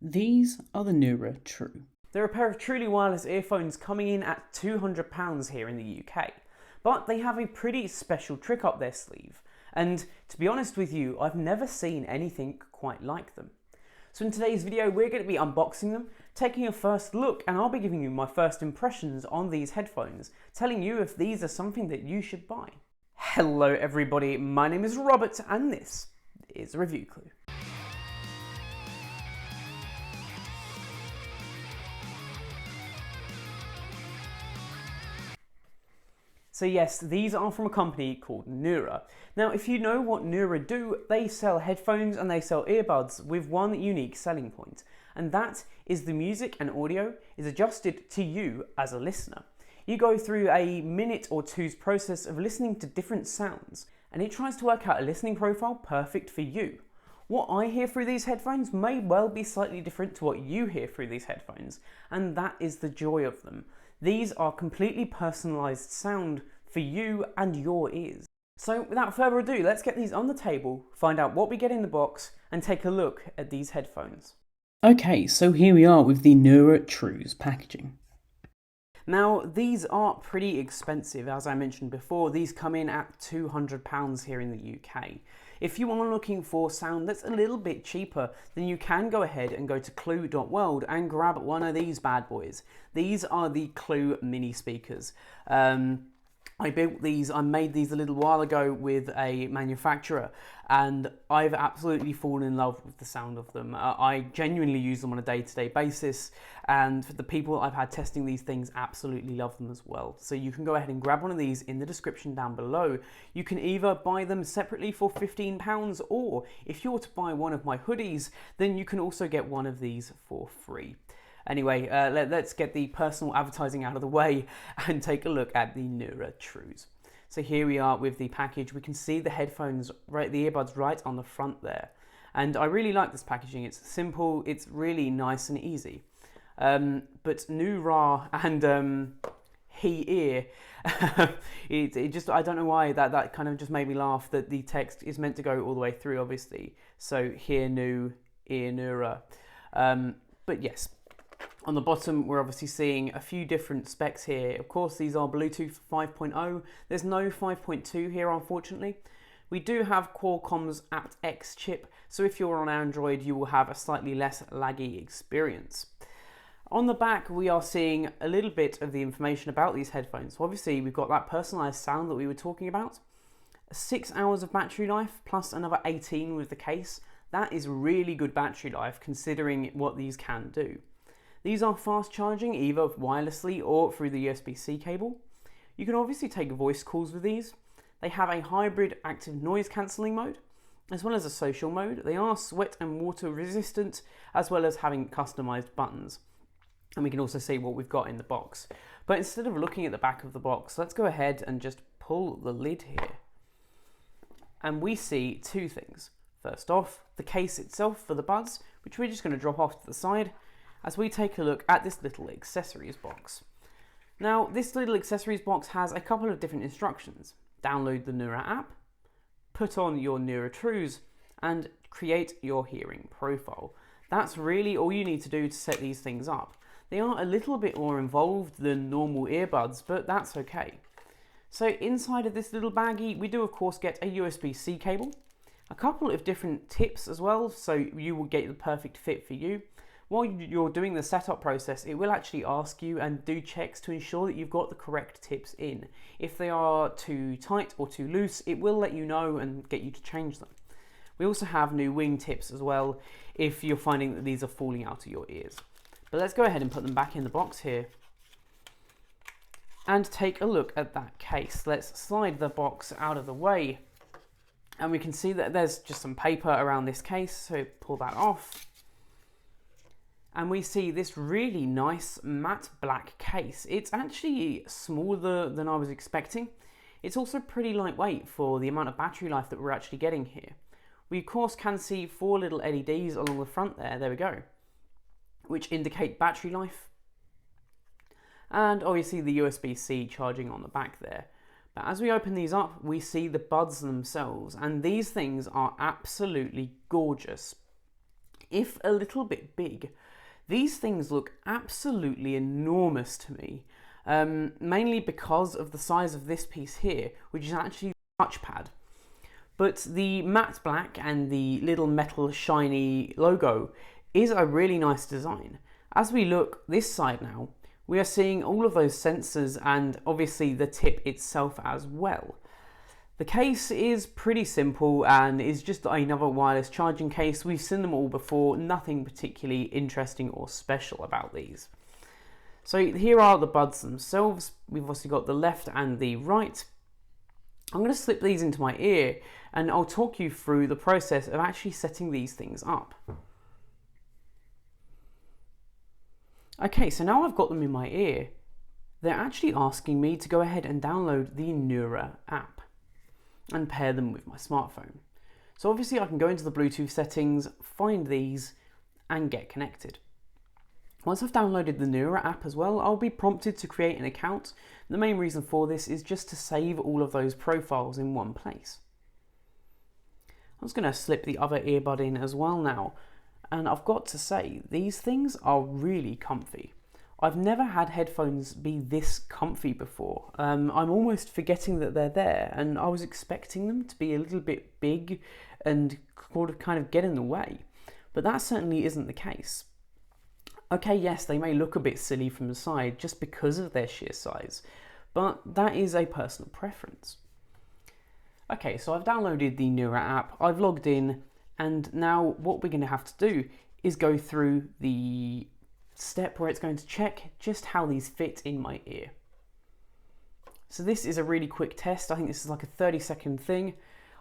These are the NuraTrue. They're a pair of truly wireless earphones coming in at £200 here in the UK. But they have a pretty special trick up their sleeve. And to be honest with you, I've never seen anything quite like them. So in today's video, we're going to be unboxing them, taking a first look, and I'll be giving you my first impressions on these headphones, telling you if these are something that you should buy. Hello everybody, my name is Robert, and this is Review Clue. So yes, these are from a company called Nura. Now, if you know what Nura do, they sell headphones and they sell earbuds with one unique selling point, and that is the music and audio is adjusted to you as a listener. You go through a minute or two's process of listening to different sounds, and it tries to work out a listening profile perfect for you. What I hear through these headphones may well be slightly different to what you hear through these headphones, and that is the joy of them. These are completely personalised sound for you and your ears. So without further ado, let's get these on the table, find out what we get in the box, and take a look at these headphones. Okay, so here we are with the NuraTrue's packaging. Now, these are pretty expensive, as I mentioned before. These come in at £200 here in the UK. If you are looking for sound that's a little bit cheaper, then you can go ahead and go to clue.world and grab one of these bad boys. These are the Clue mini speakers. I made these a little while ago with a manufacturer, and I've absolutely fallen in love with the sound of them. I genuinely use them on a day-to-day basis, and the people I've had testing these things absolutely love them as well. So you can go ahead and grab one of these in the description down below. You can either buy them separately for £15, or if you were to buy one of my hoodies, then you can also get one of these for free. Anyway, let's get the personal advertising out of the way and take a look at the NuraTrues. So here we are with the package. We can see the headphones, the earbuds right on the front there. And I really like this packaging. It's simple, it's really nice and easy. But Nura and he-ear, it just, I don't know why, that kind of just made me laugh that the text is meant to go all the way through, obviously. So here, nu, ear, Nura. But yes. On the bottom, we're obviously seeing a few different specs here. Of course, these are Bluetooth 5.0. There's no 5.2 here, unfortunately. We do have Qualcomm's aptX chip, so if you're on Android, you will have a slightly less laggy experience. On the back, we are seeing a little bit of the information about these headphones. So obviously, we've got that personalized sound that we were talking about. 6 hours of battery life, plus another 18 with the case. That is really good battery life, considering what these can do. These are fast charging either wirelessly or through the USB-C cable. You can obviously take voice calls with these. They have a hybrid active noise cancelling mode, as well as a social mode. They are sweat and water resistant, as well as having customized buttons. And we can also see what we've got in the box. But instead of looking at the back of the box, let's go ahead and just pull the lid here. And we see two things. First off, the case itself for the buds, which we're just going to drop off to the side, as we take a look at this little accessories box. Now, this little accessories box has a couple of different instructions. Download the Nura app, put on your NuraTrues, and create your hearing profile. That's really all you need to do to set these things up. They are a little bit more involved than normal earbuds, but that's okay. So inside of this little baggie, we do of course get a USB-C cable, a couple of different tips as well, so you will get the perfect fit for you. While you're doing the setup process, it will actually ask you and do checks to ensure that you've got the correct tips in. If they are too tight or too loose, it will let you know and get you to change them. We also have new wing tips as well, if you're finding that these are falling out of your ears. But let's go ahead and put them back in the box here and take a look at that case. Let's slide the box out of the way, and we can see that there's just some paper around this case, so pull that off. And we see this really nice matte black case. It's actually smaller than I was expecting. It's also pretty lightweight for the amount of battery life that we're actually getting here. We of course can see 4 little LEDs along the front there we go, which indicate battery life. And obviously the USB-C charging on the back there. But as we open these up, we see the buds themselves, and these things are absolutely gorgeous. if a little bit big. These things look absolutely enormous to me, mainly because of the size of this piece here, which is actually the touchpad. But the matte black and the little metal shiny logo is a really nice design. As we look this side now, we are seeing all of those sensors and obviously the tip itself as well. The case is pretty simple and is just another wireless charging case. We've seen them all before, nothing particularly interesting or special about these. So here are the buds themselves. We've obviously got the left and the right. I'm going to slip these into my ear and I'll talk you through the process of actually setting these things up. Okay, so now I've got them in my ear, they're actually asking me to go ahead and download the Nura app and pair them with my smartphone. So obviously I can go into the Bluetooth settings, find these and get connected. Once I've downloaded the Nura app as well, I'll be prompted to create an account. The main reason for this is just to save all of those profiles in one place. I'm just going to slip the other earbud in as well now. And I've got to say, these things are really comfy. I've never had headphones be this comfy before. I'm almost forgetting that they're there, and I was expecting them to be a little bit big and kind of get in the way. But that certainly isn't the case. Okay, yes, they may look a bit silly from the side just because of their sheer size, but that is a personal preference. Okay, so I've downloaded the Nura app, I've logged in, and now what we're going to have to do is go through the step where it's going to check just how these fit in my ear. So this is a really quick test. I think this is like a 30-second thing.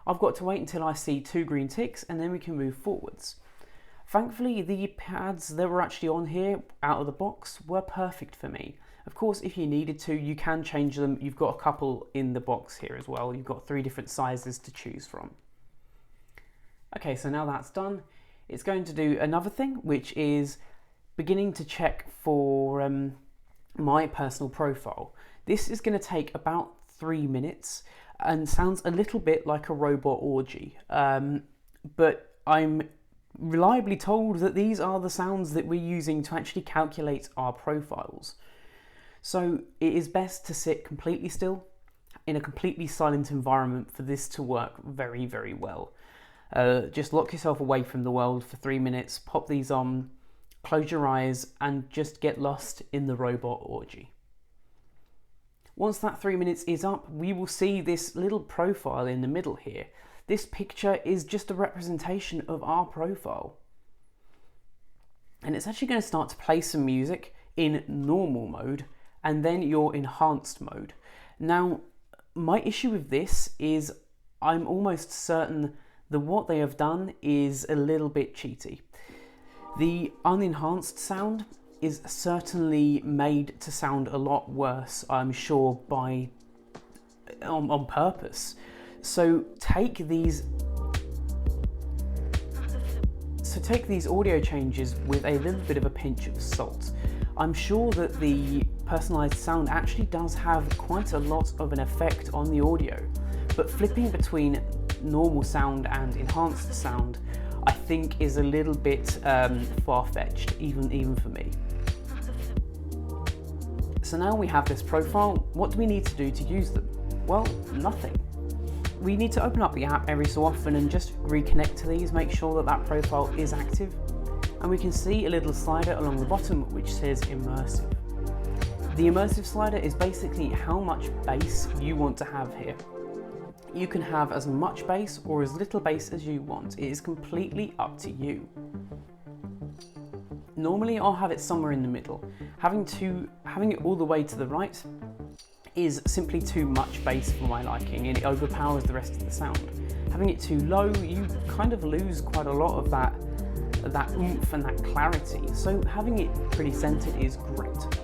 I've got to wait until I see 2 green ticks and then we can move forwards. Thankfully, the pads that were actually on here out of the box were perfect for me. Of course, if you needed to, you can change them. You've got a couple in the box here as well. You've got 3 different sizes to choose from. Okay, so now that's done, it's going to do another thing, which is beginning to check for my personal profile. This is going to take about 3 minutes and sounds a little bit like a robot orgy, but I'm reliably told that these are the sounds that we're using to actually calculate our profiles. So it is best to sit completely still in a completely silent environment for this to work very, very well. Just lock yourself away from the world for 3 minutes, pop these on, close your eyes and just get lost in the robot orgy. Once that 3 minutes is up, we will see this little profile in the middle here. This picture is just a representation of our profile. And it's actually going to start to play some music in normal mode and then your enhanced mode. Now, my issue with this is I'm almost certain that what they have done is a little bit cheaty. The unenhanced sound is certainly made to sound a lot worse, I'm sure, on purpose. So take these audio changes with a little bit of a pinch of salt. I'm sure that the personalized sound actually does have quite a lot of an effect on the audio, but flipping between normal sound and enhanced sound I think is a little bit far-fetched, even for me. So now we have this profile, what do we need to do to use them? Well, nothing. We need to open up the app every so often and just reconnect to these, make sure that that profile is active, and we can see a little slider along the bottom which says immersive. The immersive slider is basically how much bass you want to have here. You can have as much bass or as little bass as you want. It is completely up to you. Normally I'll have it somewhere in the middle. Having it all the way to the right is simply too much bass for my liking and it overpowers the rest of the sound. Having it too low, you kind of lose quite a lot of that oomph and that clarity. So having it pretty centered is great.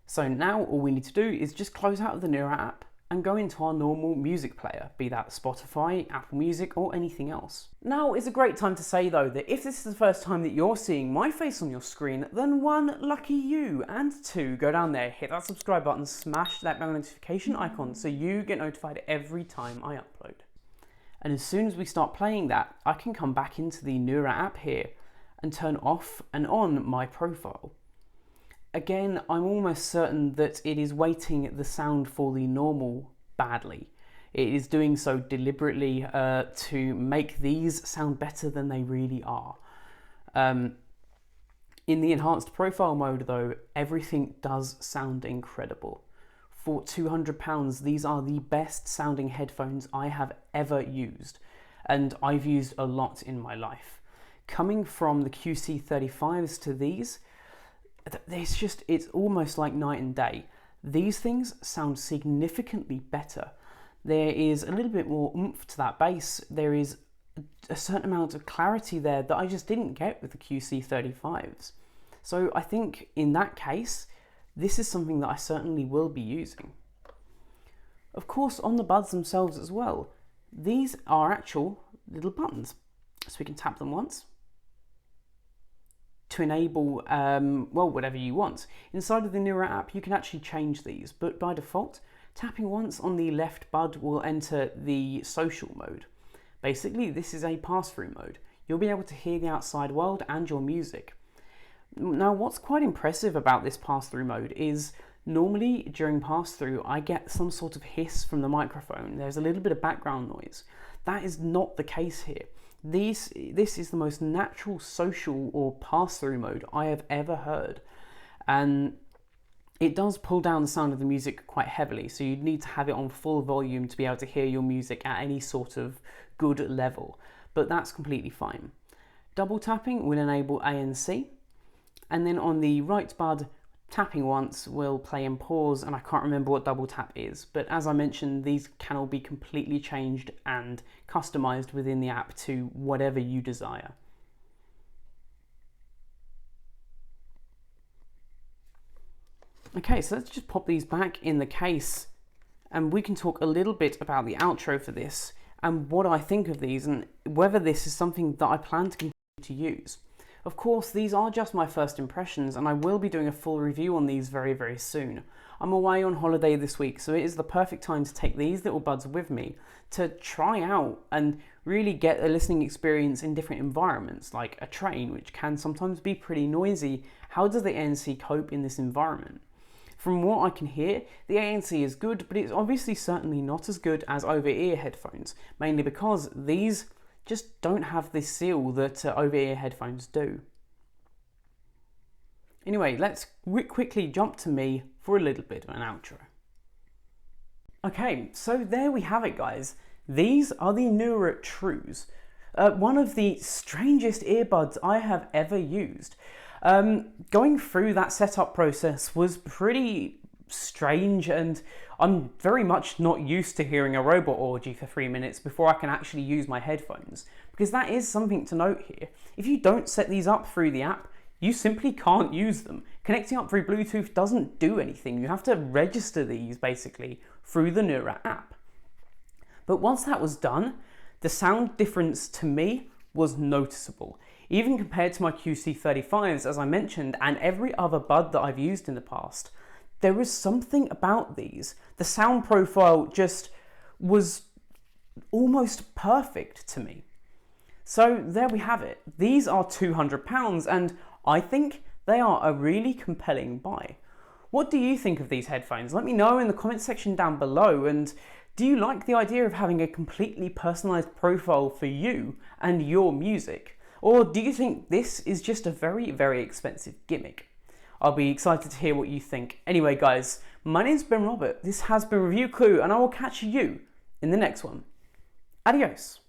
So now all we need to do is just close out of the Nura app and go into our normal music player, be that Spotify, Apple Music or anything else. Now is a great time to say though that if this is the first time that you're seeing my face on your screen, then 1, lucky you, and 2, go down there, hit that subscribe button, smash that bell notification icon so you get notified every time I upload. And as soon as we start playing that, I can come back into the Nura app here and turn off and on my profile. Again, I'm almost certain that it is weighting the sound for the normal badly. It is doing so deliberately to make these sound better than they really are. In the enhanced profile mode though, everything does sound incredible. For £200, these are the best sounding headphones I have ever used, and I've used a lot in my life. Coming from the QC35s to these, it's almost like night and day. These things sound significantly better. There is a little bit more oomph to that bass. There is a certain amount of clarity there that I just didn't get with the QC35s. So I think in that case, this is something that I certainly will be using. Of course, on the buds themselves as well, these are actual little buttons. So we can tap them once to enable, well, whatever you want. Inside of the Nura app, you can actually change these, but by default, tapping once on the left bud will enter the social mode. Basically, this is a pass-through mode. You'll be able to hear the outside world and your music. Now, what's quite impressive about this pass-through mode is normally during pass-through, I get some sort of hiss from the microphone. There's a little bit of background noise. That is not the case here. This is the most natural social or pass-through mode I have ever heard. And it does pull down the sound of the music quite heavily, so you'd need to have it on full volume to be able to hear your music at any sort of good level, but that's completely fine. Double tapping will enable ANC, and then on the right bud, tapping once will play and pause, and I can't remember what double tap is, but as I mentioned, these can all be completely changed and customized within the app to whatever you desire. Okay, so let's just pop these back in the case and we can talk a little bit about the outro for this and what I think of these and whether this is something that I plan to continue to use. Of course, these are just my first impressions and I will be doing a full review on these very, very soon. I'm away on holiday this week, so it is the perfect time to take these little buds with me to try out and really get a listening experience in different environments, like a train, which can sometimes be pretty noisy. How does the ANC cope in this environment? From what I can hear, the ANC is good, but it's obviously certainly not as good as over-ear headphones, mainly because these just don't have this seal that over-ear headphones do. Anyway, let's quickly jump to me for a little bit of an outro. Okay, so there we have it, guys. These are the NuraTrues, one of the strangest earbuds I have ever used. Going through that setup process was pretty strange, and I'm very much not used to hearing a robot orgy for 3 minutes before I can actually use my headphones, because that is something to note here. If you don't set these up through the app, you simply can't use them. Connecting up through Bluetooth doesn't do anything. You have to register these basically through the Nura app. But once that was done, the sound difference to me was noticeable. Even compared to my QC35s, as I mentioned, and every other bud that I've used in the past, there was something about these. The sound profile just was almost perfect to me. So there we have it. These are £200 and I think they are a really compelling buy. What do you think of these headphones? Let me know in the comment section down below, and do you like the idea of having a completely personalized profile for you and your music? Or do you think this is just a very, very expensive gimmick? I'll be excited to hear what you think. Anyway, guys, my name's Ben Robert. This has been Review Clue, and I will catch you in the next one. Adios.